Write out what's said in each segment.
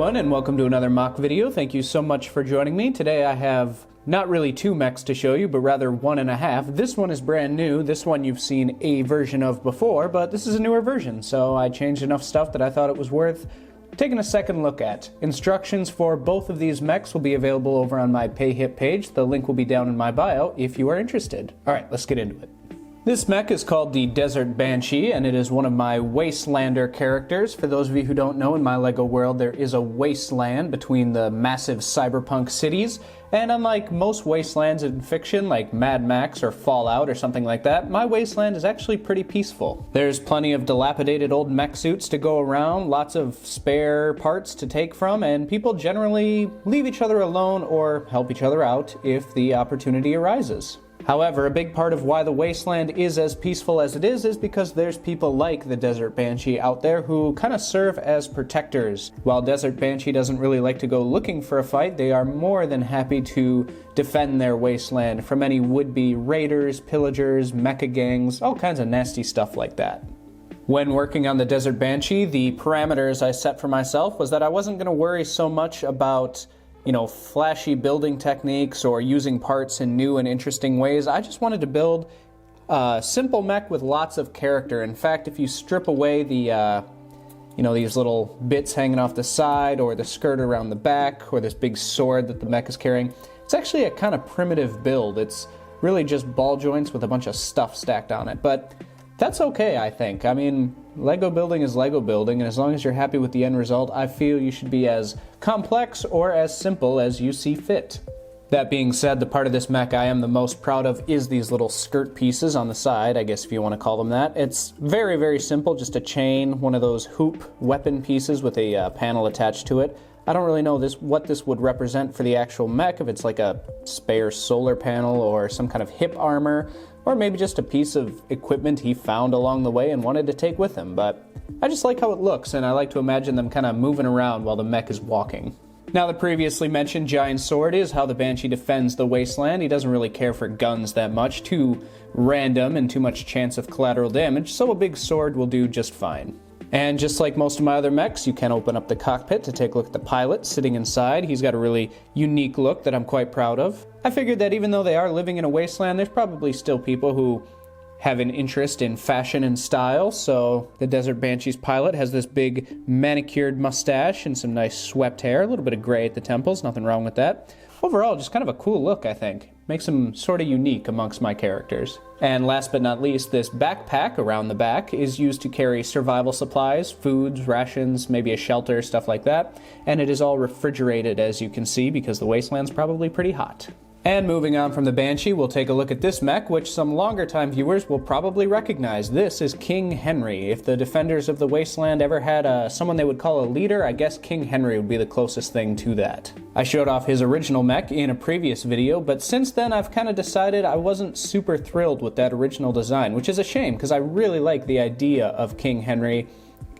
everyone, and welcome to another mock video. Thank you so much for joining me. Today I have not really two mechs to show you, but rather one and a half. This one is brand new. This one you've seen a version of before, but this is a newer version, so I changed enough stuff that I thought it was worth taking a second look at. Instructions for both of these mechs will be available over on my PayHip page. The link will be down in my bio if you are interested. Alright, let's get into it. This mech is called the Desert Banshee, and it is one of my Wastelander characters. For those of you who don't know, in my LEGO world there is a wasteland between the massive cyberpunk cities, and unlike most wastelands in fiction like Mad Max or Fallout or something like that, my wasteland is actually pretty peaceful. There's plenty of dilapidated old mech suits to go around, lots of spare parts to take from, and people generally leave each other alone or help each other out if the opportunity arises. However, a big part of why the wasteland is as peaceful as it is because there's people like the Desert Banshee out there who kind of serve as protectors. While Desert Banshee doesn't really like to go looking for a fight, they are more than happy to defend their wasteland from any would-be raiders, pillagers, mecha gangs, all kinds of nasty stuff like that. When working on the Desert Banshee, the parameters I set for myself was that I wasn't going to worry so much about flashy building techniques or using parts in new and interesting ways. I just wanted to build a simple mech with lots of character. In fact, if you strip away the, these little bits hanging off the side or the skirt around the back or this big sword that the mech is carrying, it's actually a kind of primitive build. It's really just ball joints with a bunch of stuff stacked on it. But that's okay, I think. I mean, Lego building is Lego building, and as long as you're happy with the end result, I feel you should be as complex or as simple as you see fit. That being said, the part of this mech I am the most proud of is these little skirt pieces on the side, I guess if you want to call them that. It's very, very simple, just a chain, one of those hoop weapon pieces with a panel attached to it. I don't really know what this would represent for the actual mech, if it's like a spare solar panel or some kind of hip armor, or maybe just a piece of equipment he found along the way and wanted to take with him, but I just like how it looks, and I like to imagine them kind of moving around while the mech is walking. Now, the previously mentioned giant sword is how the Banshee defends the wasteland. He doesn't really care for guns that much, too random and too much chance of collateral damage, so a big sword will do just fine. And just like most of my other mechs, you can open up the cockpit to take a look at the pilot sitting inside. He's got a really unique look that I'm quite proud of. I figured that even though they are living in a wasteland, there's probably still people who have an interest in fashion and style, so the Desert Banshee's pilot has this big manicured mustache and some nice swept hair, a little bit of gray at the temples, nothing wrong with that. Overall, just kind of a cool look, I think. Makes him sort of unique amongst my characters. And last but not least, this backpack around the back is used to carry survival supplies, foods, rations, maybe a shelter, stuff like that. And it is all refrigerated, as you can see, because the wasteland's probably pretty hot. And moving on from the Banshee, we'll take a look at this mech, which some longer-time viewers will probably recognize. This is King Henry. If the defenders of the wasteland ever had someone they would call a leader, I guess King Henry would be the closest thing to that. I showed off his original mech in a previous video, but since then I've kind of decided I wasn't super thrilled with that original design, which is a shame because I really like the idea of King Henry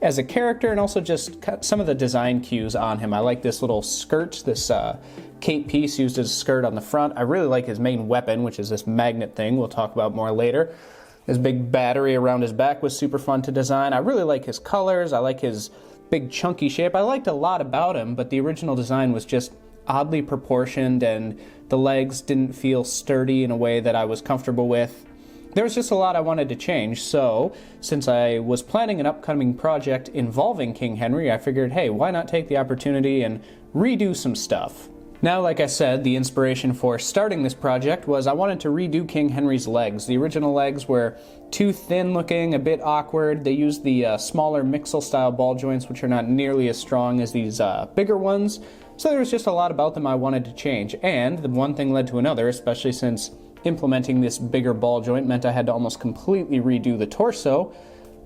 as a character and also just some of the design cues on him. I like this little skirt, this cape piece used as a skirt on the front. I really like his main weapon, which is this magnet thing we'll talk about more later. His big battery around his back was super fun to design. I really like his colors. I like his big chunky shape. I liked a lot about him, but the original design was just oddly proportioned and the legs didn't feel sturdy in a way that I was comfortable with. There was just a lot I wanted to change, so since I was planning an upcoming project involving King Henry, I figured, hey, why not take the opportunity and redo some stuff? Now, like I said, the inspiration for starting this project was I wanted to redo King Henry's legs. The original legs were too thin looking, a bit awkward. They used the smaller Mixel-style ball joints, which are not nearly as strong as these bigger ones. So there was just a lot about them I wanted to change. And the one thing led to another, especially since implementing this bigger ball joint meant I had to almost completely redo the torso.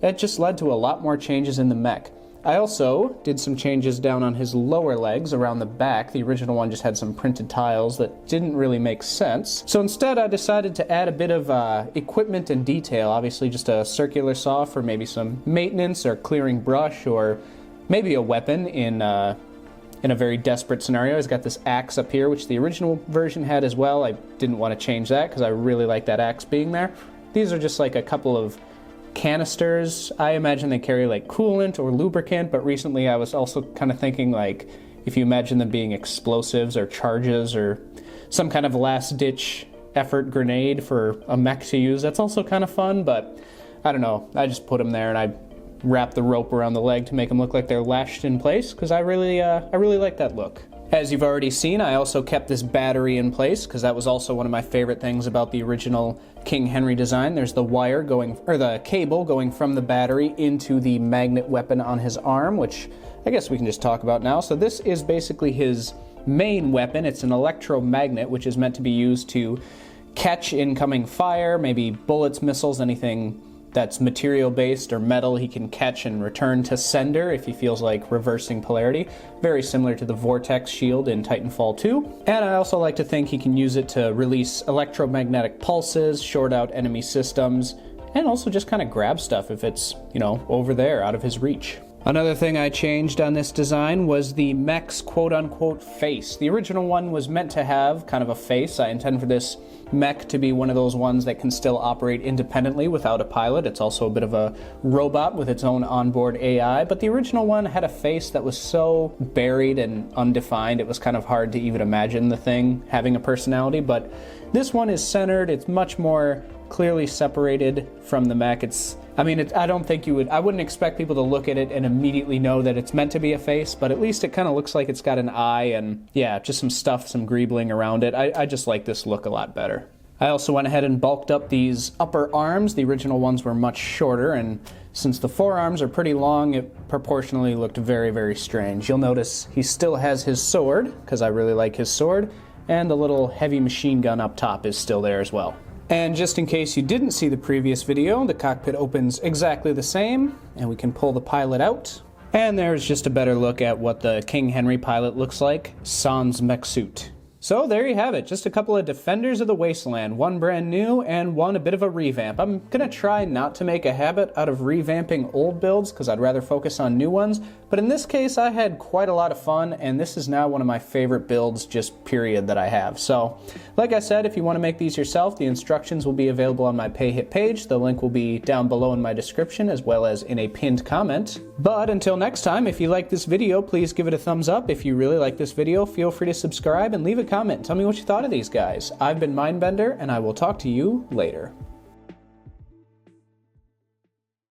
It just led to a lot more changes in the mech. I also did some changes down on his lower legs around the back. The original one just had some printed tiles that didn't really make sense. So instead I decided to add a bit of equipment and detail. Obviously just a circular saw for maybe some maintenance or clearing brush, or maybe a weapon in a very desperate scenario. He's got this axe up here, which the original version had as well. I didn't want to change that because I really like that axe being there. These are just like a couple of canisters. I imagine they carry like coolant or lubricant, but recently I was also kind of thinking like if you imagine them being explosives or charges or some kind of last-ditch effort grenade for a mech to use. That's also kind of fun, but I don't know. I just put them there and I wrap the rope around the leg to make them look like they're lashed in place because I really like that look. As you've already seen, I also kept this battery in place because that was also one of my favorite things about the original King Henry design. There's the wire going, or the cable going from the battery into the magnet weapon on his arm, which I guess we can just talk about now. So this is basically his main weapon. It's an electromagnet, which is meant to be used to catch incoming fire, maybe bullets, missiles, anything that's material-based or metal he can catch and return to sender if he feels like reversing polarity. Very similar to the Vortex shield in Titanfall 2. And I also like to think he can use it to release electromagnetic pulses, short out enemy systems, and also just kind of grab stuff if it's, you know, over there, out of his reach. Another thing I changed on this design was the mech's quote-unquote face. The original one was meant to have kind of a face. I intend for this mech to be one of those ones that can still operate independently without a pilot. It's also a bit of a robot with its own onboard AI, but the original one had a face that was so buried and undefined, it was kind of hard to even imagine the thing having a personality, but this one is centered. It's much more clearly separated from the mech. I don't think I wouldn't expect people to look at it and immediately know that it's meant to be a face, but at least it kind of looks like it's got an eye and, yeah, just some stuff, some greebling around it. I just like this look a lot better. I also went ahead and bulked up these upper arms. The original ones were much shorter, and since the forearms are pretty long, it proportionally looked very, very strange. You'll notice he still has his sword, because I really like his sword, and the little heavy machine gun up top is still there as well. And just in case you didn't see the previous video, the cockpit opens exactly the same, and we can pull the pilot out. And there's just a better look at what the King Henry pilot looks like, sans mech suit. So there you have it, just a couple of Defenders of the Wasteland, one brand new and one a bit of a revamp. I'm gonna try not to make a habit out of revamping old builds because I'd rather focus on new ones, but in this case I had quite a lot of fun and this is now one of my favorite builds, just period, that I have. So, like I said, if you want to make these yourself, the instructions will be available on my PayHit page. The link will be down below in my description as well as in a pinned comment. But until next time, if you like this video, please give it a thumbs up. If you really like this video, feel free to subscribe and leave a comment. Tell me what you thought of these guys. I've been Mindbender, and I will talk to you later.